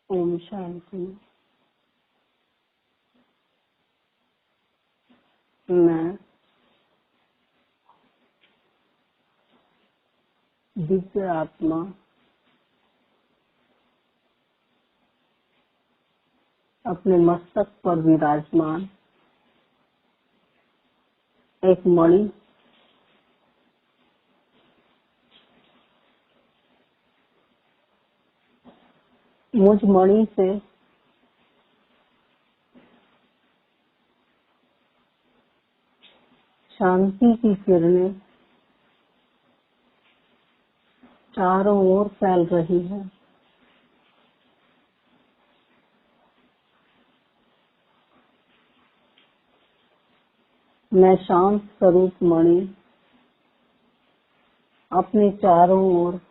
ओम शांति। मैं दिव्य आत्मा अपने मस्तक पर विराजमान एक मणि मुझ मणि से शांति की किरणें चारों ओर फैल रही है। मैं शांत स्वरूप मणि अपने चारों ओर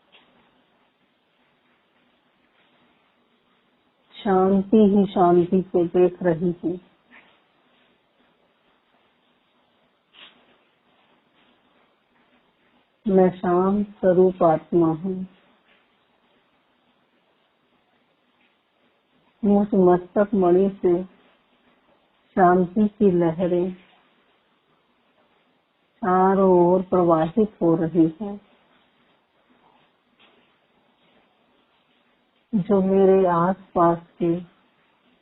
शांति ही शांति को देख रही हूँ। मैं शांत स्वरूप आत्मा हूँ। मुझ मस्तक मणि से शांति की लहरें चारों ओर प्रवाहित हो रही है, जो मेरे आसपास के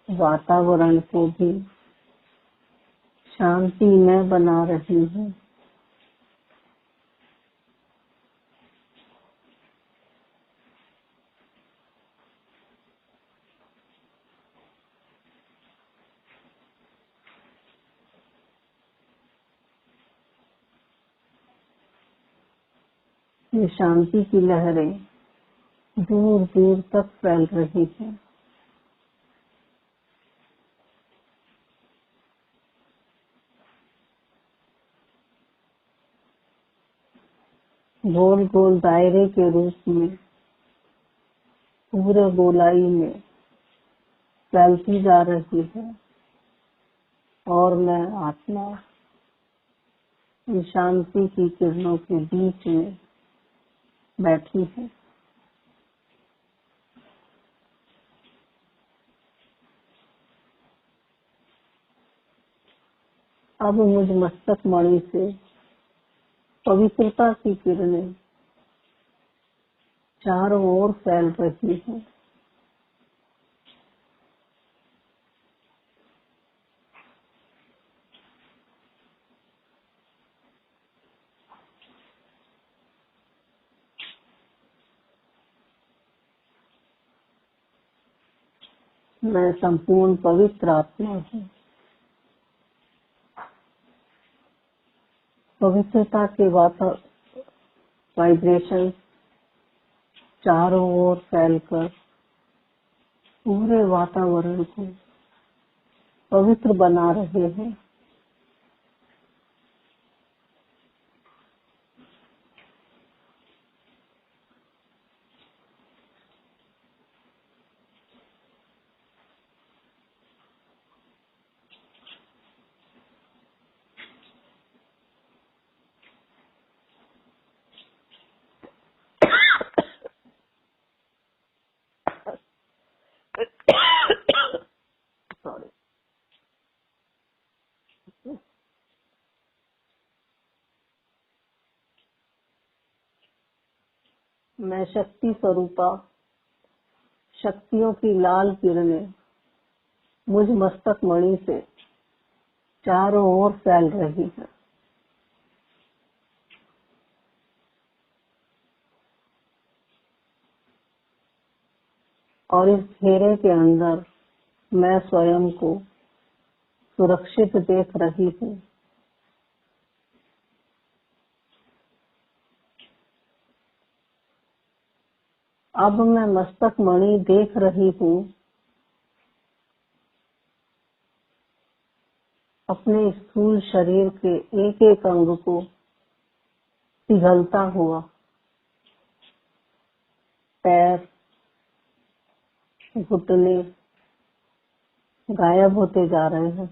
वातावरण को भी शांति में बना रही है। ये शांति की लहरें दूर दूर तक फैल रही है। गोल गोल दायरे के रूप में पूरे गोलाई में फैलती जा रही है और मैं आत्मा इन शांति की किरणों के बीच में बैठी हूँ। अब मुझ मस्तक मणि से पवित्रता की किरणें चारों ओर फैल रही है। मैं संपूर्ण पवित्र आत्मा हूँ। पवित्रता के वाइब्रेशन चारों ओर फैलकर पूरे वातावरण को पवित्र बना रहे हैं। सॉरी। मैं शक्ति स्वरूपा शक्तियों की लाल किरणें मुझ मस्तक मणि से चारों ओर फैल रही है और इस घेरे के अंदर मैं स्वयं को सुरक्षित देख रही हूँ। अब मैं मस्तक मणि देख रही हूँ अपने स्थूल शरीर के एक एक अंग को पिघलता हुआ। पैर, घुटने गायब होते जा रहे हैं।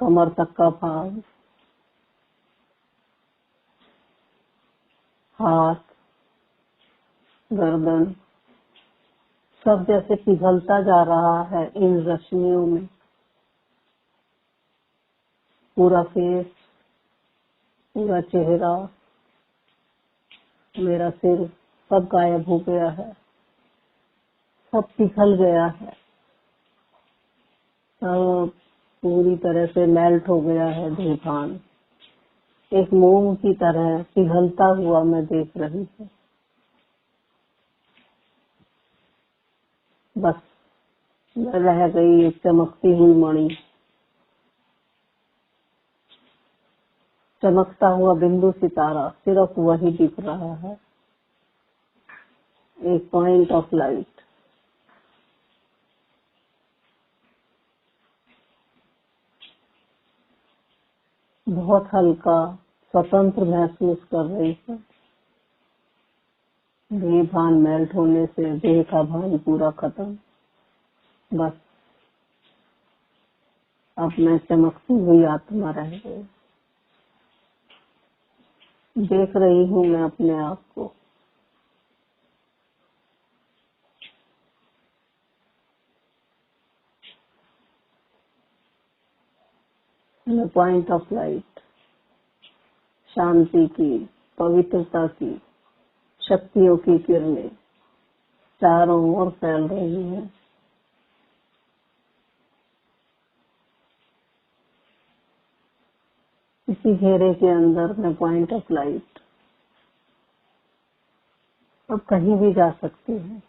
कमर तक का भाग, हाथ, गर्दन सब जैसे पिघलता जा रहा है इन रश्मियों में। पूरा फेस, पूरा चेहरा, मेरा सिर सब गायब हो गया है, सब पिघल गया है, सब पूरी तरह से मेल्ट हो गया है। देहान एक मोम की तरह पिघलता हुआ मैं देख रही हूँ। बस मैं रह गई एक चमकती हुई मणि, चमकता हुआ बिंदु सितारा, सिर्फ वही दिख रहा है, एक पॉइंट ऑफ लाइट। बहुत हल्का, स्वतंत्र महसूस कर रही हूँ। देह भान मेल्ट होने से देह का भान पूरा खत्म। बस अब मैं चमकती हुई आत्मा रह गई। देख रही हूँ मैं अपने आप को। पॉइंट ऑफ लाइट, शांति की, पवित्रता की, शक्तियों की किरणें चारों ओर फैल रही हैं। इसी घेरे के अंदर मैं पॉइंट ऑफ लाइट अब कहीं भी जा सकती हूँ।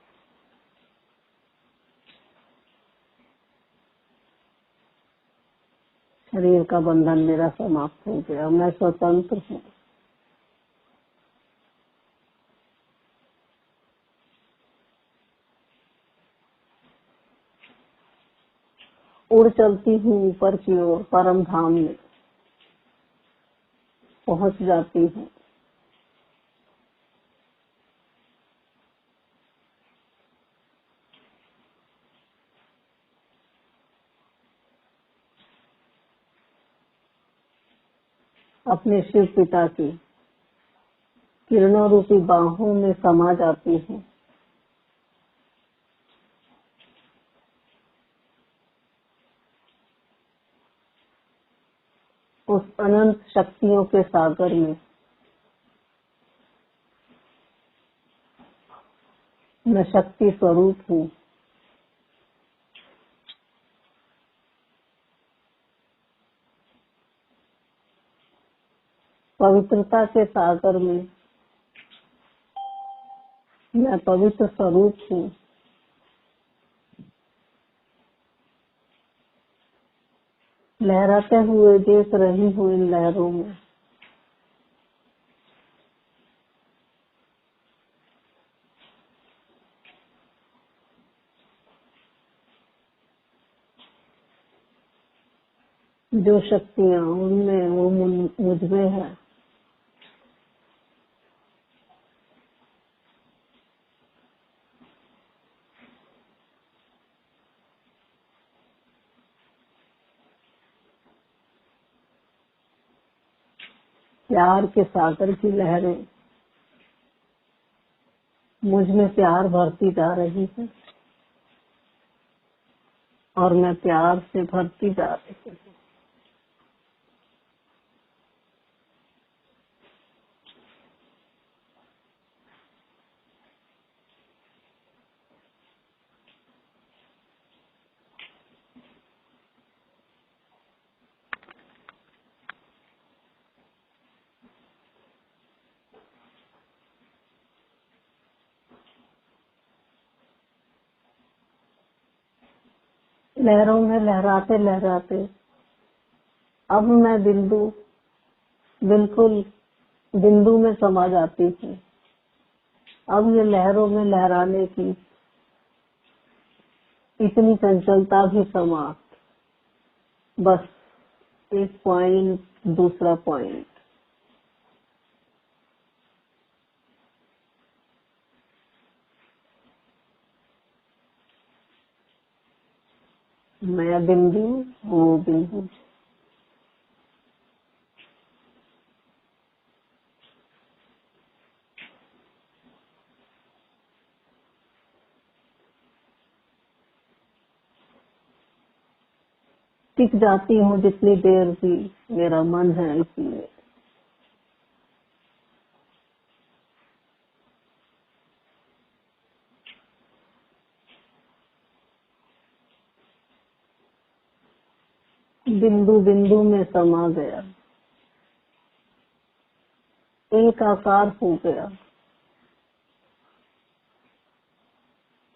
शरीर का बंधन मेरा समाप्त हो गया, मैं स्वतंत्र हूँ। उड़ चलती हूँ ऊपर की ओर, परम धाम में पहुंच जाती हूँ। अपने शिव पिता की किरणों रूपी बाहों में समा जाती हूँ। उस अनंत शक्तियों के सागर में मैं शक्ति स्वरूप हूँ। पवित्रता के सागर में मैं पवित्र स्वरूप हूँ। लहराते हुए देख रही हूँ इन लहरों में। जो शक्तियाँ उनमें वो मुझ में है। प्यार के सागर की लहरें मुझ में प्यार भरती जा रही है और मैं प्यार से भरती जा रही हूँ। लहरों में लहराते लहराते अब मैं बिल्कुल बिंदु में समा जाती हूँ। अब ये लहरों में लहराने की इतनी चंचलता भी समाप्त। बस एक पॉइंट, दूसरा पॉइंट। मैं बिंदु, वो बिंदु। टिक जाती हूँ जितनी देर भी मेरा मन है इसलिए। बिंदु बिंदु में समा गया, एक आकार हो गया,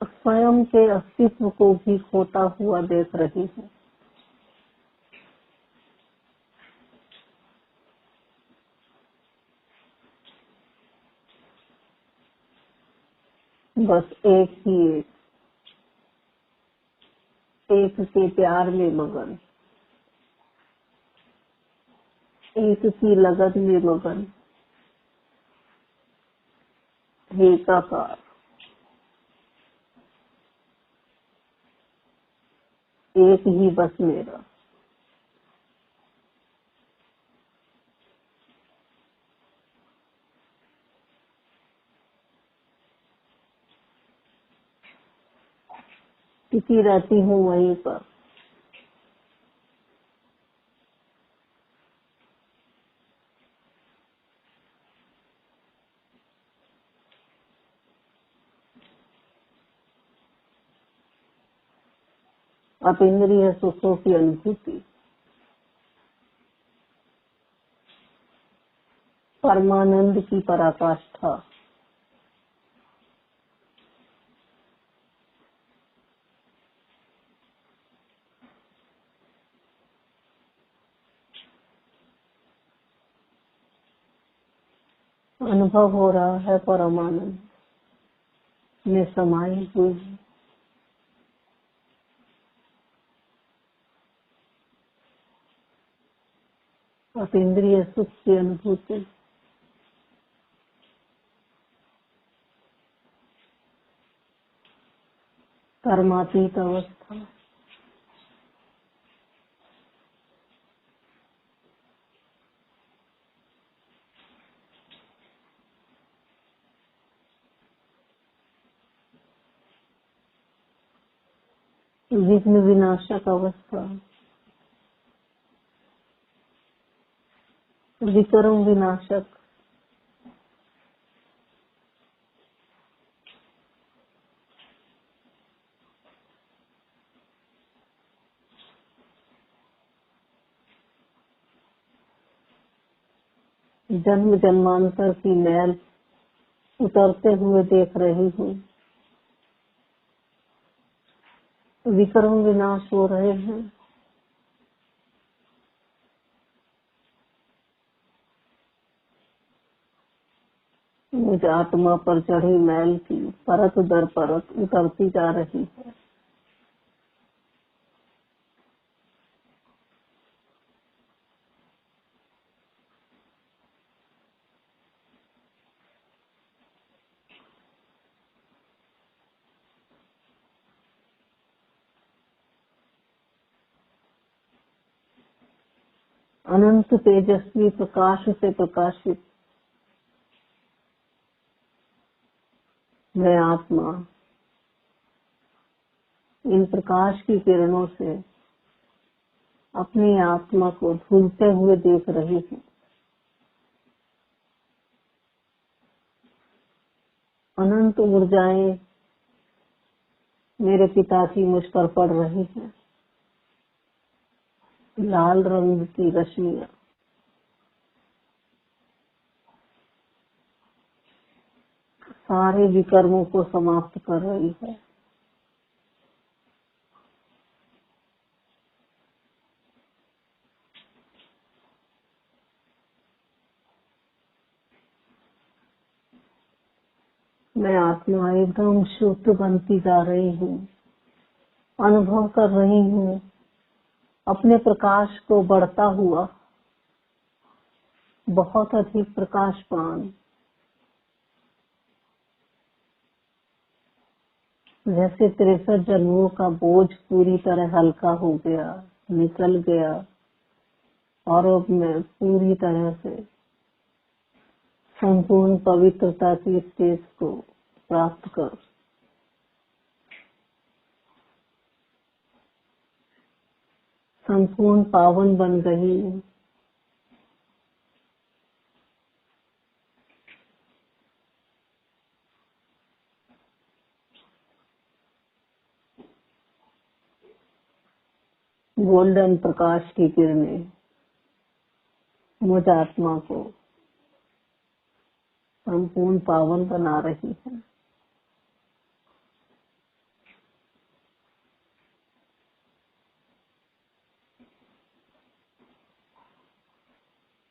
स्वयं के अस्तित्व को भी खोता हुआ देख रही हूँ। बस एक ही एक के प्यार में मगन, एक की लगन में मगन, एकाकार, एक ही बस मेरा। टिकी रहती हूँ वहीं पर। अतीन्द्रिय सुखों की अनुभूति, परमानंद की पराकाष्ठा, अनुभव हो रहा है परमानंद में समाई हुई है। अतीन्द्रिय सुख की अनुभूति, कर्मातीत अवस्था, विघ्न विनाशक अवस्था, विक्रम विनाशक, जन्म जन्मांतर की मैल उतरते हुए देख रही हूँ। विक्रम विनाश हो रहे हैं। मुझ आत्मा पर चढ़ी मैल की परत दर परत उतरती जा रही है। अनंत तेजस्वी प्रकाश से प्रकाशित मैं आत्मा इन प्रकाश की किरणों से अपनी आत्मा को धुलते हुए देख रही हूँ। अनंत ऊर्जाएं मेरे पिता की मुझ पर पड़ रही हैं। लाल रंग की रश्मियां सारे विकर्मों को समाप्त कर रही है। मैं आत्मा एकदम शुद्ध बनती जा रही हूँ। अनुभव कर रही हूँ अपने प्रकाश को बढ़ता हुआ, बहुत अधिक प्रकाशमान, जैसे 63 जन्मों का बोझ पूरी तरह हल्का हो गया, निकल गया और अब मैं पूरी तरह से संपूर्ण पवित्रता की स्टेज को प्राप्त कर संपूर्ण पावन बन गई हूँ। गोल्डन प्रकाश की किरणें मुझ आत्मा को संपूर्ण पावन बना रही है।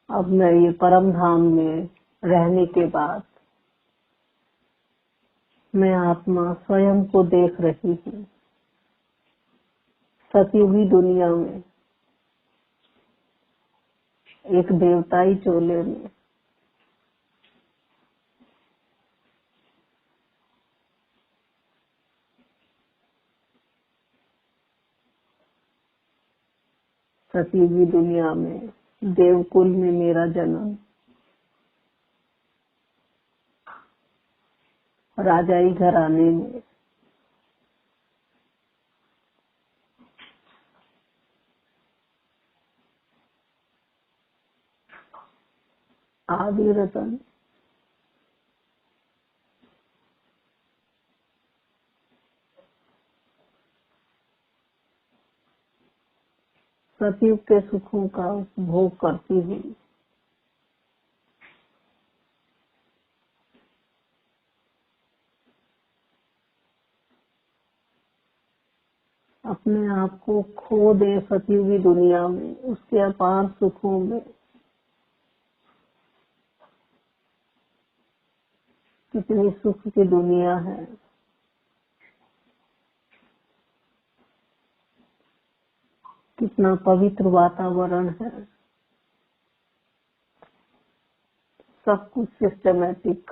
अब मैं ये परम धाम में रहने के बाद मैं आत्मा स्वयं को देख रही हूँ। सतयुगी दुनिया में एक देवताई चोले में सतयुगी दुनिया में देवकुल में मेरा जन्म, राजाई घराने में आदि रतन सतयुग के सुखों का उपभोग करती हूँ। अपने आप को खो दे सतयुगी दुनिया में, उसके अपार सुखों में। कितनी सुख की दुनिया है। कितना पवित्र वातावरण है। सब कुछ सिस्टमैटिक,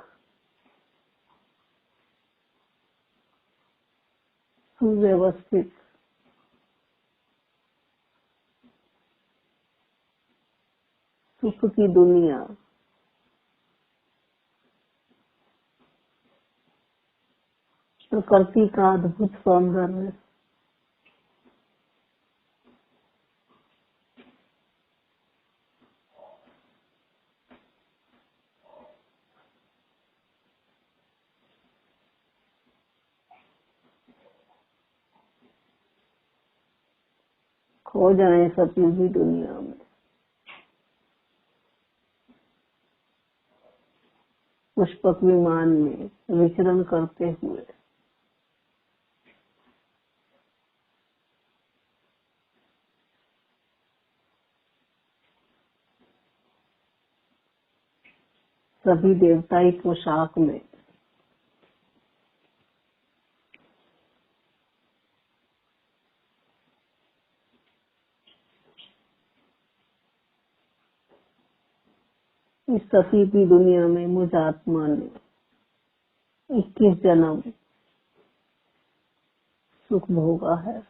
सुव्यवस्थित। सुख की दुनिया। प्रकृति का अद्भुत सौंदर्य। खो जाए सतयुगी दुनिया में। पुष्पक विमान में विचरण करते हुए सभी देवताई पोशाक में इस सतयुगी दुनिया में मुझ आत्मा ने 21 जन्म सुख भोगा है।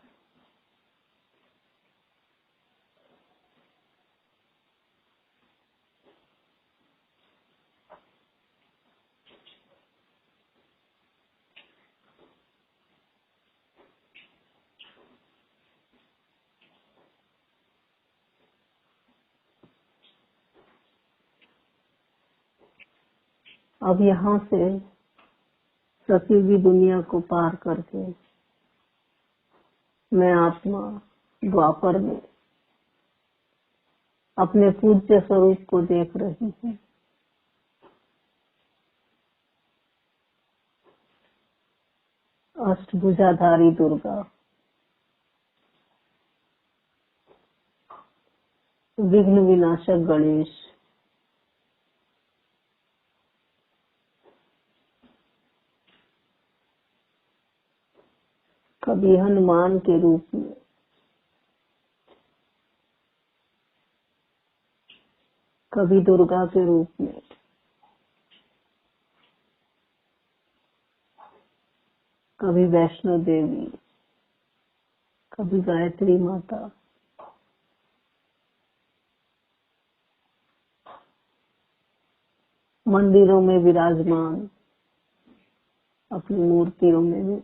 अब यहाँ से सतयुगी दुनिया को पार करके मैं आत्मा द्वापर में अपने पूज्य स्वरूप को देख रही हूँ। अष्टभुजाधारी दुर्गा, विघ्न विनाशक गणेश, कभी हनुमान के रूप में, कभी दुर्गा के रूप में, कभी वैष्णो देवी, कभी गायत्री माता, मंदिरों में विराजमान अपनी मूर्तियों में भी।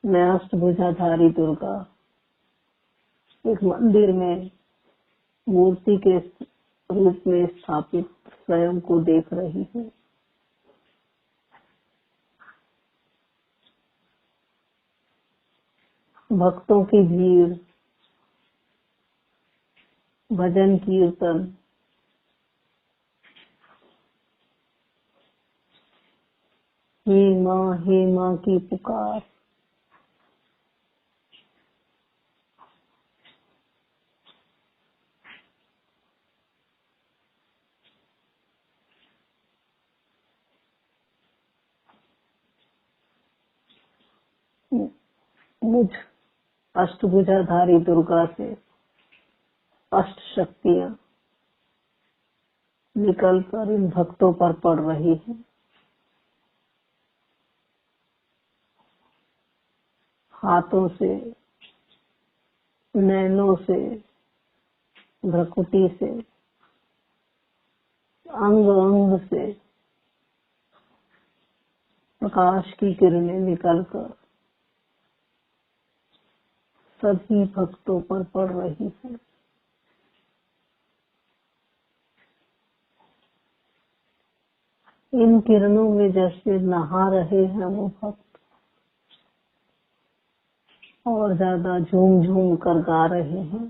मैं अष्टभुजाधारी दुर्गा एक मंदिर में मूर्ति के रूप में स्थापित स्वयं को देख रही हूँ। भक्तों की भीड़, भजन कीर्तन, हे माँ की पुकार, मुझ अष्टभुजाधारी दुर्गा से अष्ट शक्तियाँ निकलकर इन भक्तों पर पड़ रही हैं। हाथों से, नैनों से, भ्रकुटी से, अंग अंग से प्रकाश की किरणें निकलकर सभी भक्तों पर पड़ रही है। इन किरणों में जैसे नहा रहे हैं वो भक्त, और ज्यादा झूम झूम कर गा रहे हैं,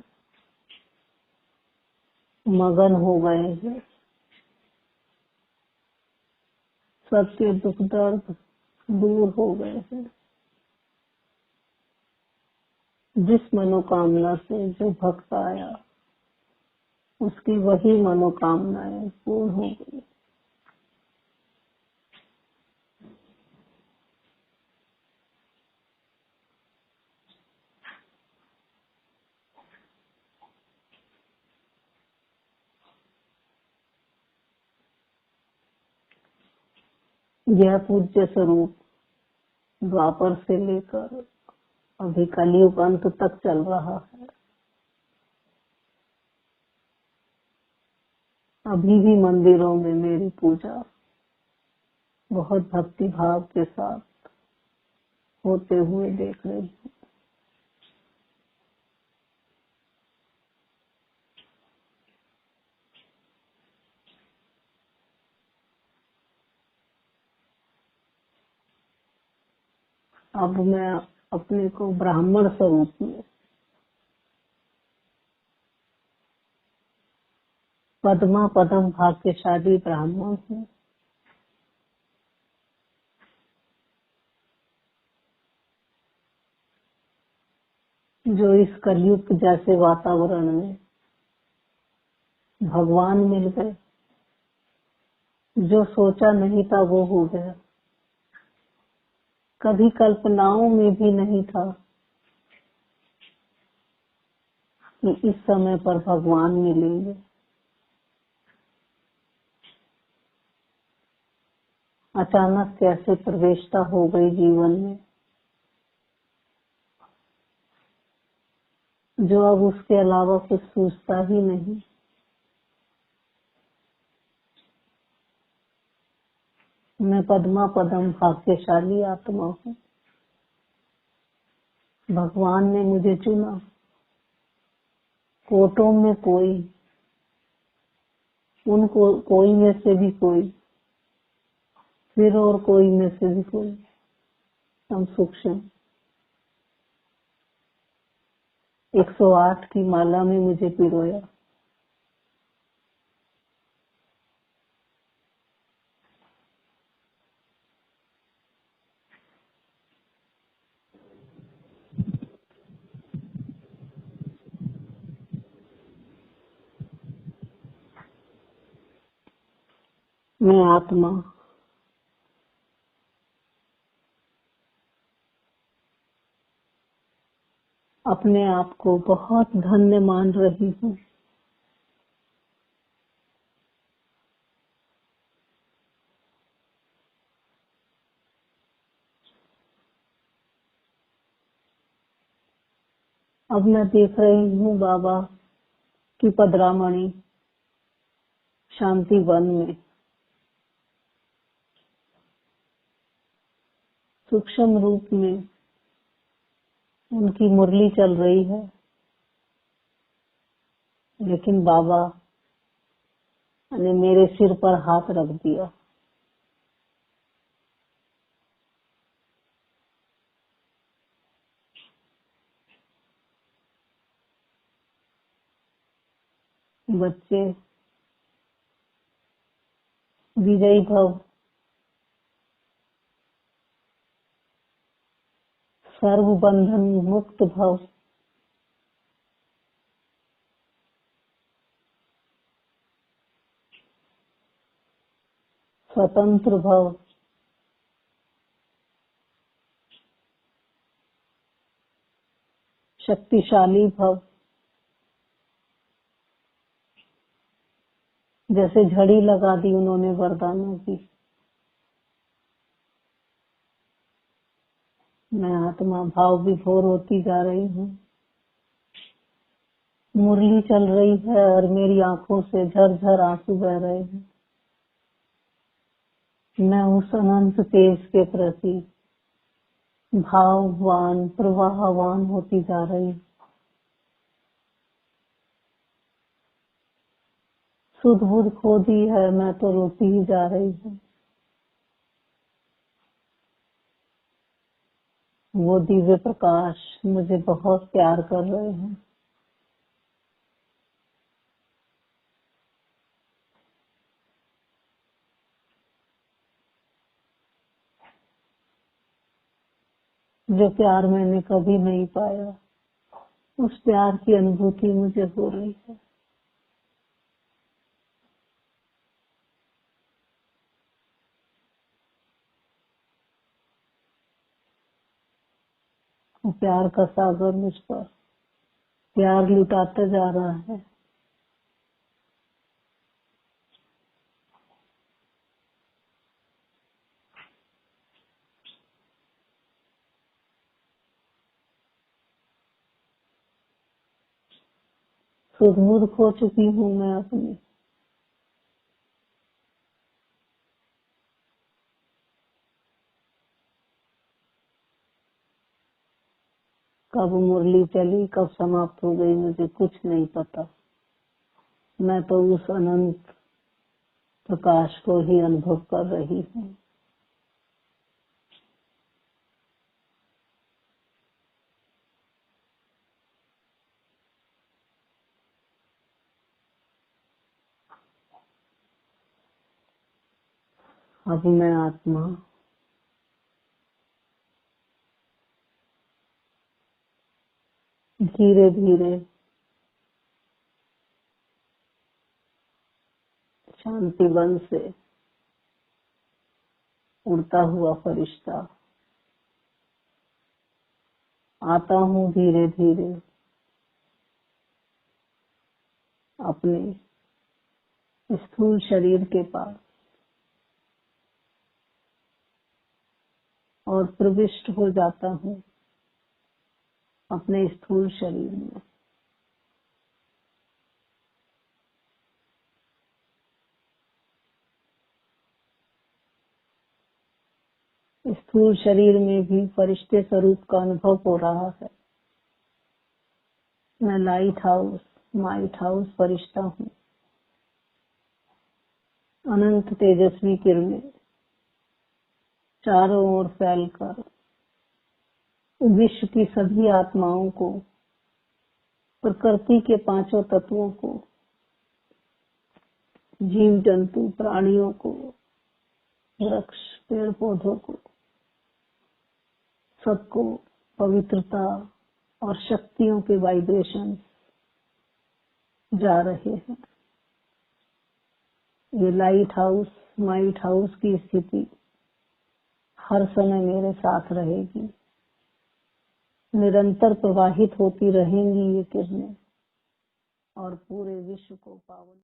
मगन हो गए हैं। सबके दुख दर्द दूर हो गए हैं। जिस मनोकामना से जो भक्त आया उसकी वही मनोकामनाएं पूर्ण हो गई। यह पूज्य स्वरूप द्वापर से लेकर अभी कलयुग अंत तक चल रहा है। अभी भी मंदिरों में मेरी पूजा बहुत भक्ति भाव के साथ होते हुए देख रही हूँ। अब मैं अपने को ब्राह्मण स्वरूप में पद्मा पदम भाग्यशाली ब्राह्मण हूँ। जो इस कलयुग जैसे वातावरण में भगवान मिल गए। जो सोचा नहीं था वो हो गया। कभी कल्पनाओं में भी नहीं था कि इस समय पर भगवान मिलेंगे। अचानक कैसे प्रवेशता हो गई जीवन में, जो अब उसके अलावा कुछ सोचता ही नहीं। मैं पद्मा पदम भाग्यशाली आत्मा हूँ। भगवान ने मुझे चुना। कोटों में कोई, उनको कोई में से भी कोई, फिर और कोई में से भी कोई, हम सूक्ष्म 108 की माला में मुझे पिरोया। मैं आत्मा अपने आप को बहुत धन्य मान रही हूँ। अब मैं देख रही हूँ बाबा की पदरामणि शांति वन में सूक्ष्म रूप में उनकी मुरली चल रही है, लेकिन बाबा ने मेरे सिर पर हाथ रख दिया। बच्चे, विजयी भव, सर्व बंधन मुक्त भव, स्वतंत्र भव, शक्तिशाली भव। जैसे झड़ी लगा दी उन्होंने वरदानों की। मैं आत्मा भाव विभोर होती जा रही हूँ। मुरली चल रही है और मेरी आंखों से झरझर आंसू बह रहे हैं। मैं उस अनंत तेज के प्रति भाववान, प्रवाहवान होती जा रही हूँ। सुध बुध खो दी है, मैं तो रोती ही जा रही हूँ। वो दिव्य प्रकाश मुझे बहुत प्यार कर रहे हैं। जो प्यार मैंने कभी नहीं पाया, उस प्यार की अनुभूति मुझे हो रही है। वो प्यार का सागर मुझ पर प्यार लुटाता जा रहा है। सुध बुध खो चुकी हूँ मैं अपनी। कब मुरली चली, कब समाप्त हो गई, मुझे कुछ नहीं पता। मैं तो उस अनंत प्रकाश को ही अनुभव कर रही हूँ। अब मैं आत्मा धीरे धीरे शांति वन से उड़ता हुआ फरिश्ता आता हूँ धीरे धीरे अपने स्थूल शरीर के पास और प्रविष्ट हो जाता हूँ अपने स्थूल शरीर में। स्थूल शरीर में भी फरिश्ते स्वरूप का अनुभव हो रहा है। मैं लाइट हाउस फरिश्ता हूँ। अनंत तेजस्वी किरणें चारों ओर फैलकर विश्व की सभी आत्माओं को, प्रकृति के पांचों तत्वों को, जीव जंतु प्राणियों को, वृक्ष पेड़ पौधों को, सबको पवित्रता और शक्तियों के वाइब्रेशन जा रहे हैं। ये लाइट हाउस की स्थिति हर समय मेरे साथ रहेगी। निरंतर प्रवाहित होती रहेंगी ये किरणें और पूरे विश्व को पावन